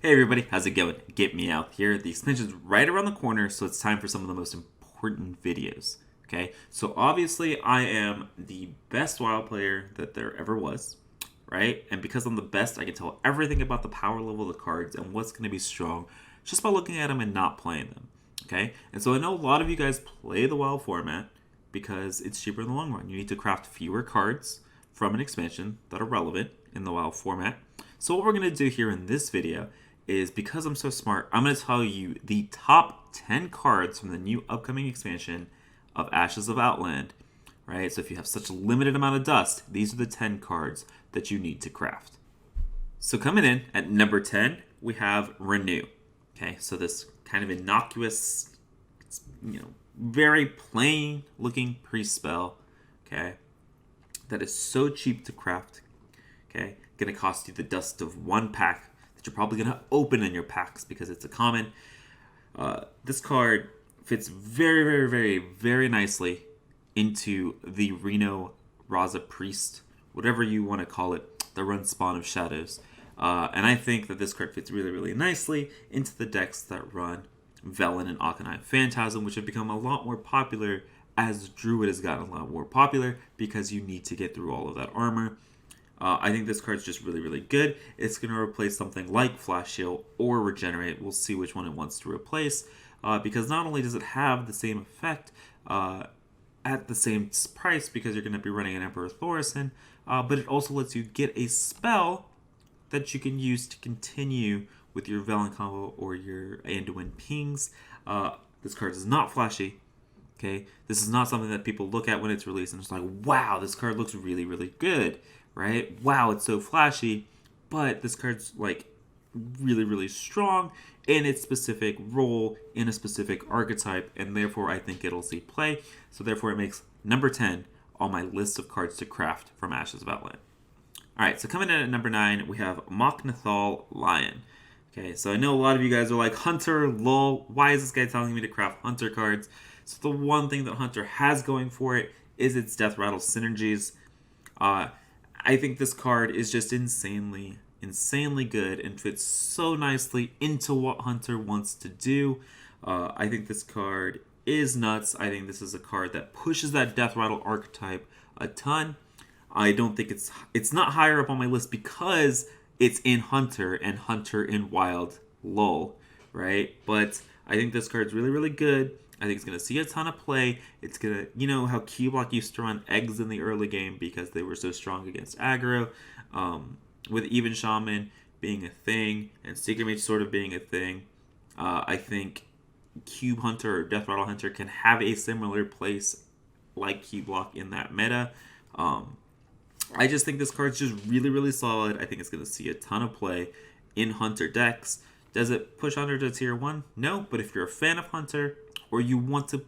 Hey everybody, how's it going? GetMeowth here. The expansion's right around the corner, so it's time for some of the most important videos. Okay, so obviously I am the best WoW player that there ever was, right? And because I'm the best, I can tell everything about the power level of the cards and what's going to be strong just by looking at them and not playing them. Okay, and so I know a lot of you guys play the WoW format because it's cheaper in the long run. You need to craft fewer cards from an expansion that are relevant in the WoW format. So what we're going to do here in this video is, because I'm so smart, I'm going to tell you the top 10 cards from the new upcoming expansion of Ashes of Outland, right? So if you have such a limited amount of dust, these are the 10 cards that you need to craft. So coming in at number 10, we have Renew. Okay, so this kind of innocuous, very plain looking priest spell, okay, that is so cheap to craft, okay, gonna cost you the dust of one pack that you're probably gonna open in your packs because it's a common. This card fits very, very, very, very nicely into the Reno Raza Priest, whatever you want to call it, the run Spawn of Shadows. And I think that this card fits really, really nicely into the decks that run Velen and Akanai Phantasm, which have become a lot more popular as Druid has gotten a lot more popular because you need to get through all of that armor. I think this card's just really, really good. It's going to replace something like Flash Shield or Regenerate. We'll see which one it wants to replace. Because not only does it have the same effect at the same price, because you're going to be running an Emperor Thorison, but it also lets you get a spell that you can use to continue with your Velen combo or your Anduin pings. This card is not flashy. Okay, this is not something that people look at when it's released and it's like, wow, this card looks really, really good, right? Wow, it's so flashy, but this card's like really, really strong in its specific role in a specific archetype, and therefore I think it'll see play. So therefore it makes number 10 on my list of cards to craft from Ashes of Outland. Alright, so coming in at number 9, we have Natal Lion. Okay, so I know a lot of you guys are like, Hunter, lol, why is this guy telling me to craft Hunter cards? So the one thing that Hunter has going for it is its Death Rattle synergies. I think this card is just insanely good and fits so nicely into what Hunter wants to do. I think this card is nuts. I think this is a card that pushes that Death Rattle archetype a ton. I don't think it's not higher up on my list because it's in Hunter and Hunter in Wild, lol, right? But I think this card's really, really good. I think it's going to see a ton of play. It's going to, you know how Keyblock used to run eggs in the early game because they were so strong against aggro. With even Shaman being a thing and Secret Mage sort of being a thing, I think Cube Hunter or Death Rattle Hunter can have a similar place like Keyblock in that meta. I just think this card's just really, really solid. I think it's going to see a ton of play in Hunter decks. Does it push Hunter to tier 1? No, but if you're a fan of Hunter or you want to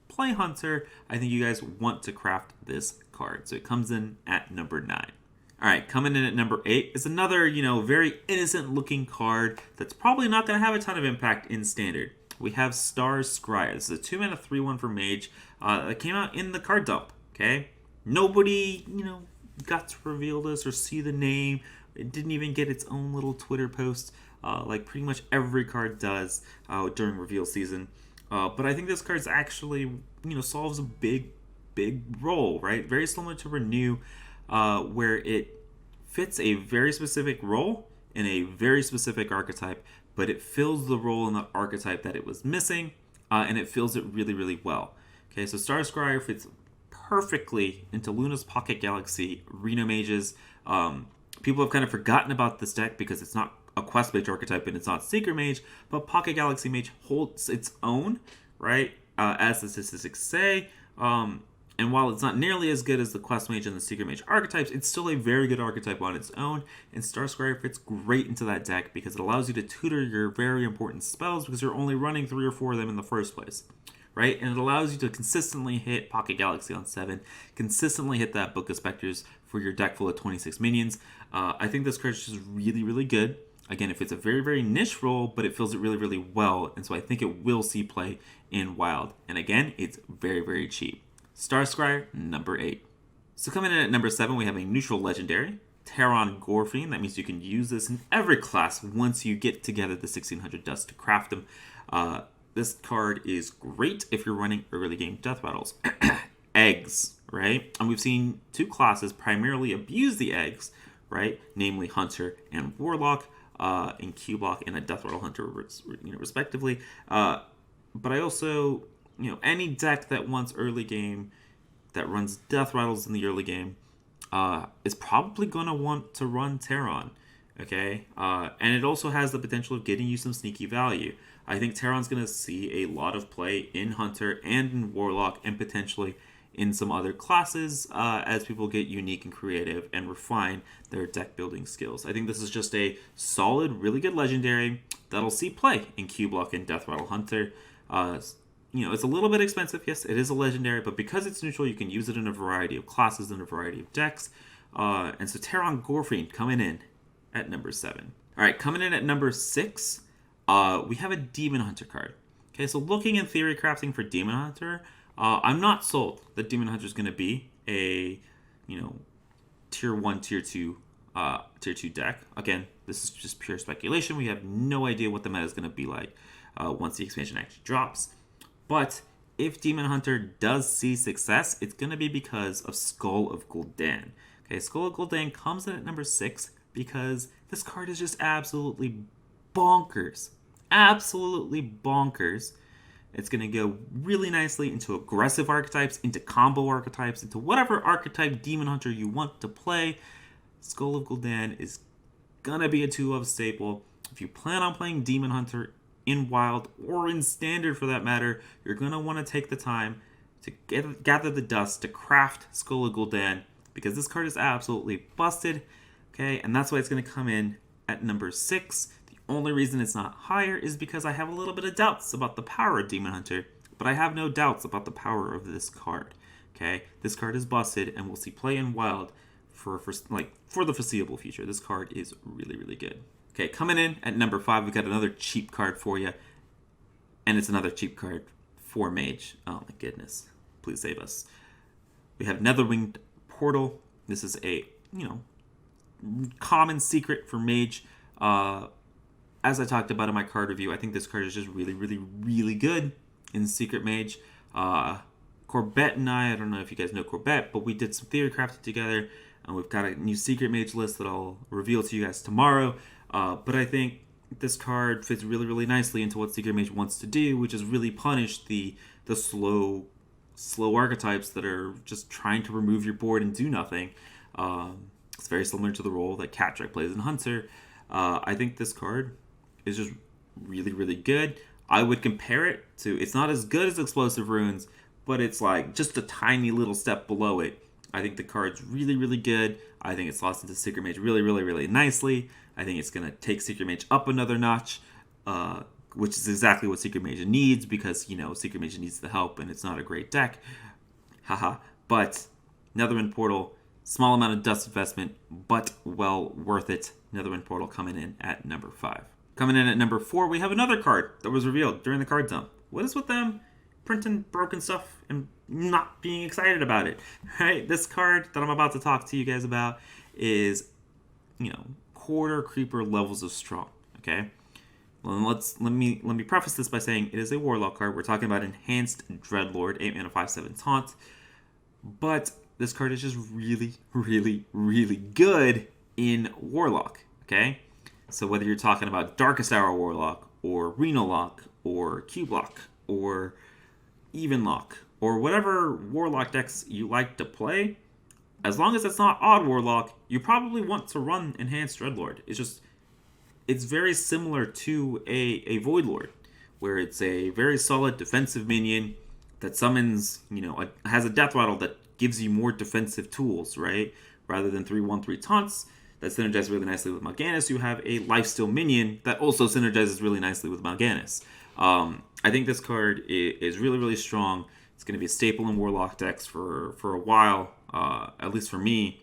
play Hunter, I think you guys want to craft this card. So it comes in at number 9. Alright, coming in at number 8 is another, very innocent looking card that's probably not going to have a ton of impact in Standard. We have Scribe. This is a 2-mana 3/1 for Mage that came out in the card dump, okay? Nobody, got to reveal this or see the name. It didn't even get its own little Twitter post like pretty much every card does during reveal season. But I think this card's actually, solves a big role, right? Very similar to Renew, where it fits a very specific role in a very specific archetype, but it fills the role in the archetype that it was missing, and it fills it really, really well. Okay, so Scribe fits perfectly into Luna's Pocket Galaxy Reno Mages. People have kind of forgotten about this deck because it's not a Quest Mage archetype and it's not Secret Mage, but Pocket Galaxy Mage holds its own, right? As the statistics say. And while it's not nearly as good as the Quest Mage and the Secret Mage archetypes, it's still a very good archetype on its own. And Scribe fits great into that deck because it allows you to tutor your very important spells because you're only running 3 or 4 of them in the first place. Right? And it allows you to consistently hit Pocket Galaxy on 7, consistently hit that Book of Specters for your deck full of 26 minions. I think this card is just really, really good. Again, it fits a very, very niche role, but it fills it really, really well. And so I think it will see play in Wild. And again, it's very, very cheap. Scribe, number 8. So coming in at number 7, we have a neutral legendary. Teron Gor Fein. That means you can use this in every class once you get together the 1600 dust to craft them. This card is great if you're running early game death battles. Eggs, right? And we've seen two classes primarily abuse the eggs, right? Namely Hunter and Warlock in Q-Block and a Death Rattle Hunter, respectively. But I also, any deck that wants early game, that runs Death Rattles in the early game, is probably going to want to run Teron, okay? And it also has the potential of getting you some sneaky value. I think Teron's going to see a lot of play in Hunter and in Warlock and potentially in some other classes as people get unique and creative and refine their deck building skills. I think this is just a solid, really good legendary that'll see play in Q-Block and Death Rattle Hunter. It's a little bit expensive. Yes, it is a legendary, but because it's neutral, you can use it in a variety of classes and a variety of decks. And so Teron Gor Fein coming in at number 7. All right, coming in at number 6, we have a Demon Hunter card. Okay, so looking in theory crafting for Demon Hunter, I'm not sold that Demon Hunter is going to be a, tier 1, tier 2 deck. Again, this is just pure speculation. We have no idea what the meta is going to be like once the expansion actually drops. But if Demon Hunter does see success, it's going to be because of Skull of Gul'dan. Okay, Skull of Gul'dan comes in at number 6 because this card is just absolutely bonkers. Absolutely bonkers. It's going to go really nicely into aggressive archetypes, into combo archetypes, into whatever archetype Demon Hunter you want to play. Skull of Gul'dan is going to be a 2-of staple. If you plan on playing Demon Hunter in Wild or in Standard for that matter, you're going to want to take the time to gather the dust to craft Skull of Gul'dan because this card is absolutely busted. Okay, and that's why it's going to come in at number 6. The only reason it's not higher is because I have a little bit of doubts about the power of Demon Hunter, but I have no doubts about the power of this card. Okay, this card is busted, and we'll see play in Wild for the foreseeable future. This card is really, really good. Okay, coming in at number 5, we got another cheap card for you, and it's another cheap card for Mage. Oh my goodness, please save us. We have Netherwinged Portal. This is a common secret for Mage. As I talked about in my card review, I think this card is just really, really, really good in Secret Mage. Corbett and I don't know if you guys know Corbett, but we did some theory crafting together, and we've got a new Secret Mage list that I'll reveal to you guys tomorrow. But I think this card fits really, really nicely into what Secret Mage wants to do, which is really punish the slow archetypes that are just trying to remove your board and do nothing. It's very similar to the role that Catrick plays in Hunter. I think this card is just really, really good. I would compare it to, it's not as good as Explosive Runes, but it's like just a tiny little step below it. I think the card's really, really good. I think it slots into Secret Mage really, really, really nicely. I think it's going to take Secret Mage up another notch, which is exactly what Secret Mage needs because, Secret Mage needs the help and it's not a great deck. Haha. But Netherwind Portal, small amount of dust investment, but well worth it. Netherwind Portal coming in at number 5. Coming in at number 4, we have another card that was revealed during the card dump. What is with them printing broken stuff and not being excited about it? Right? This card that I'm about to talk to you guys about is, quarter creeper levels of strong. Okay? Well, let me preface this by saying it is a Warlock card. We're talking about Enhanced Dreadlord, 8 mana 5/7 taunt. But this card is just really, really, really good in Warlock. Okay? So whether you're talking about Darkest Hour Warlock, or Reno Lock, or Q-Block, or Even Lock, or whatever Warlock decks you like to play, as long as it's not Odd Warlock, you probably want to run Enhanced Dreadlord. It's very similar to a Void Lord, where it's a very solid defensive minion that summons, has a Death Rattle that gives you more defensive tools, right? Rather than 3/1/3 taunts that synergize really nicely with Mal'Ganis, you have a Lifesteal minion that also synergizes really nicely with Mal'Ganis. I think this card is really, really strong. It's going to be a staple in Warlock decks for a while, at least for me,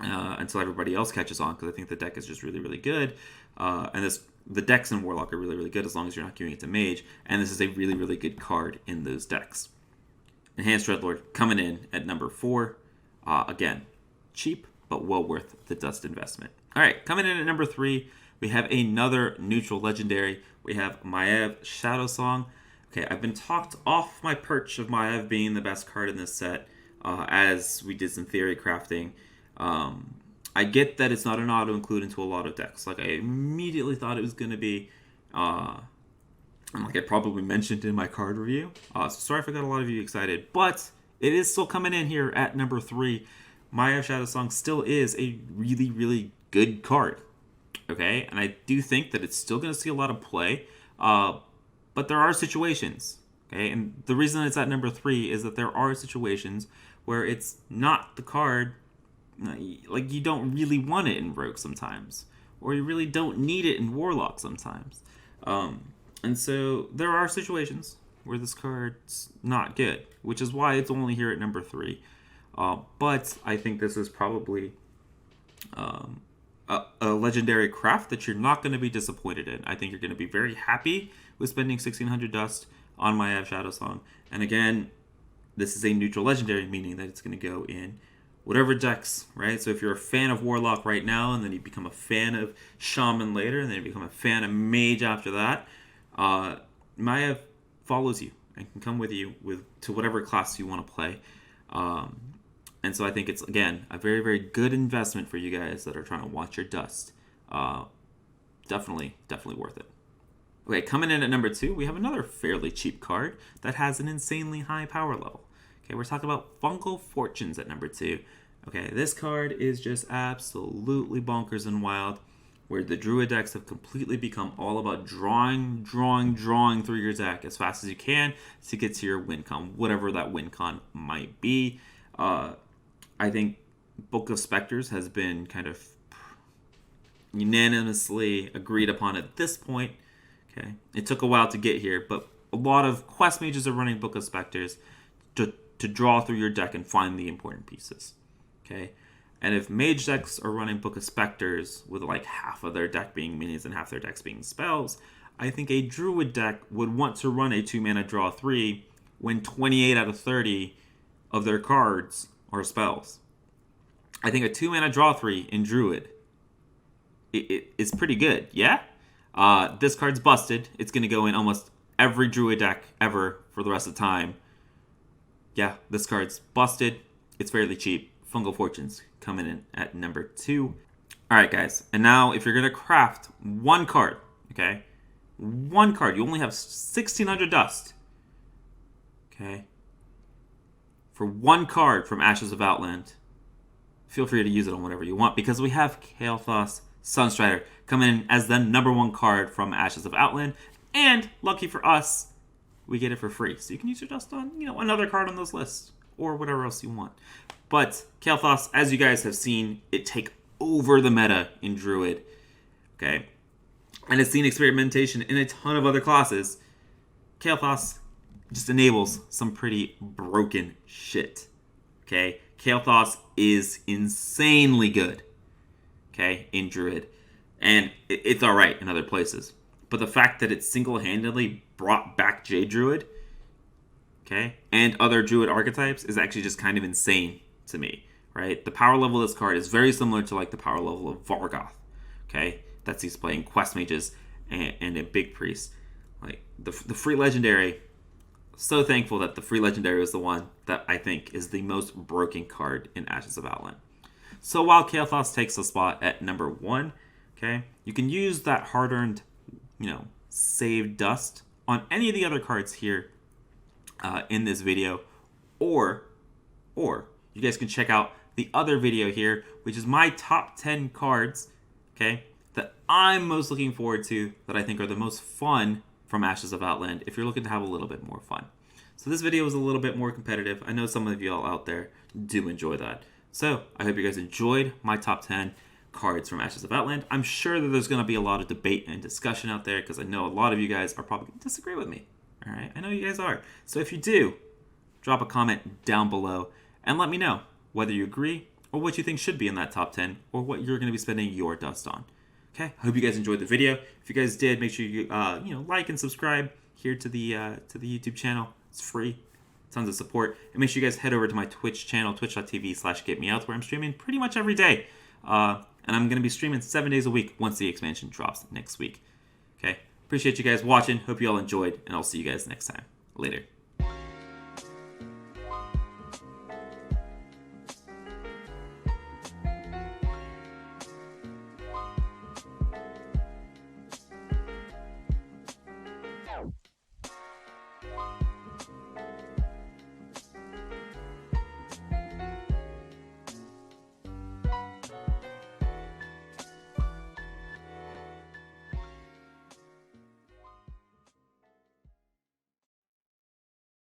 until everybody else catches on, because I think the deck is just really, really good. The decks in Warlock are really, really good as long as you're not giving it to Mage, and this is a really, really good card in those decks. Enhanced Dreadlord coming in at number 4. Again, cheap, but well worth the dust investment. All right, coming in at number 3, we have another neutral legendary. We have Maiev Shadowsong. Okay, I've been talked off my perch of Maiev being the best card in this set as we did some theory crafting. I get that it's not an auto-include into a lot of decks. Like, I immediately thought it was going to be, and like I probably mentioned in my card review. So sorry if I got a lot of you excited, but it is still coming in here at number 3. Maiev Shadowsong still is a really, really good card. Okay, and I do think that it's still going to see a lot of play, but there are situations. Okay, and the reason it's at number 3 is that there are situations where it's not the card. Like, you don't really want it in Rogue sometimes, or you really don't need it in Warlock sometimes. And so there are situations where this card's not good, which is why it's only here at number 3. But I think this is probably a legendary craft that you're not going to be disappointed in. I think you're going to be very happy with spending 1600 dust on Maiev Shadowsong. And again, this is a neutral legendary, meaning that it's going to go in whatever decks, right? So if you're a fan of Warlock right now, and then you become a fan of Shaman later, and then you become a fan of Mage after that, Maiev follows you and can come with you to whatever class you want to play. And so I think it's, again, a very, very good investment for you guys that are trying to watch your dust. Definitely worth it. Okay, coming in at number 2, we have another fairly cheap card that has an insanely high power level. Okay, we're talking about Fungal Fortunes at number 2. Okay, this card is just absolutely bonkers and wild, where the Druid decks have completely become all about drawing through your deck as fast as you can to get to your win con, whatever that win con might be. I think Book of Specters has been kind of unanimously agreed upon at this point. Okay, it took a while to get here, but a lot of quest mages are running Book of Specters to draw through your deck and find the important pieces. Okay, and if mage decks are running Book of Specters with like half of their deck being minions and half their decks being spells, I think a druid deck would want to run a 2-mana draw 3 when 28 out of 30 of their cards are spells. I think a 2-mana draw 3 in druid is pretty good, yeah? This card's busted. It's going to go in almost every druid deck ever for the rest of the time. Yeah, this card's busted. It's fairly cheap. Fungal Fortunes coming in at number 2. Alright, guys. And now, if you're going to craft one card, okay? One card. You only have 1,600 dust. Okay? For one card from Ashes of Outland, feel free to use it on whatever you want, because we have Kael'thas Sunstrider coming in as the number 1 card from Ashes of Outland. And, lucky for us, we get it for free. So you can use your dust on, another card on those lists, or whatever else you want. But Kael'thas, as you guys have seen, it take over the meta in Druid. Okay? And it's seen experimentation in a ton of other classes. Kael'thas just enables some pretty broken shit. Okay? Kael'thas is insanely good. Okay? In Druid. And it's alright in other places. But the fact that it single-handedly brought back Jade Druid, okay, and other Druid archetypes is actually just kind of insane to me, right? The power level of this card is very similar to like the power level of Vargoth, okay? That's he's playing Quest Mages and a Big Priest. Like the free legendary, so thankful that the free legendary is the one that I think is the most broken card in Ashes of Outland. So while Kael'thas takes the spot at number 1, okay, you can use that hard-earned, save dust on any of the other cards here in this video, or you guys can check out the other video here, which is my top 10 cards, okay, that I'm most looking forward to, that I think are the most fun from Ashes of Outland, if you're looking to have a little bit more fun. So this video is a little bit more competitive. I know some of you all out there do enjoy that. So I hope you guys enjoyed my top 10 cards from Ashes of Outland. I'm sure that there's going to be a lot of debate and discussion out there, because I know a lot of you guys are probably going to disagree with me. All right, I know you guys are. So if you do, drop a comment down below and let me know whether you agree or what you think should be in that top 10, or what you're going to be spending your dust on. Okay, I hope you guys enjoyed the video. If you guys did, make sure you like and subscribe here to the YouTube channel. It's free. tons of support. And make sure you guys head over to my Twitch channel, twitch.tv/GetMeowth, where I'm streaming pretty much every day. And I'm going to be streaming 7 days a week once the expansion drops next week. Okay? Appreciate you guys watching. Hope you all enjoyed, and I'll see you guys next time. Later.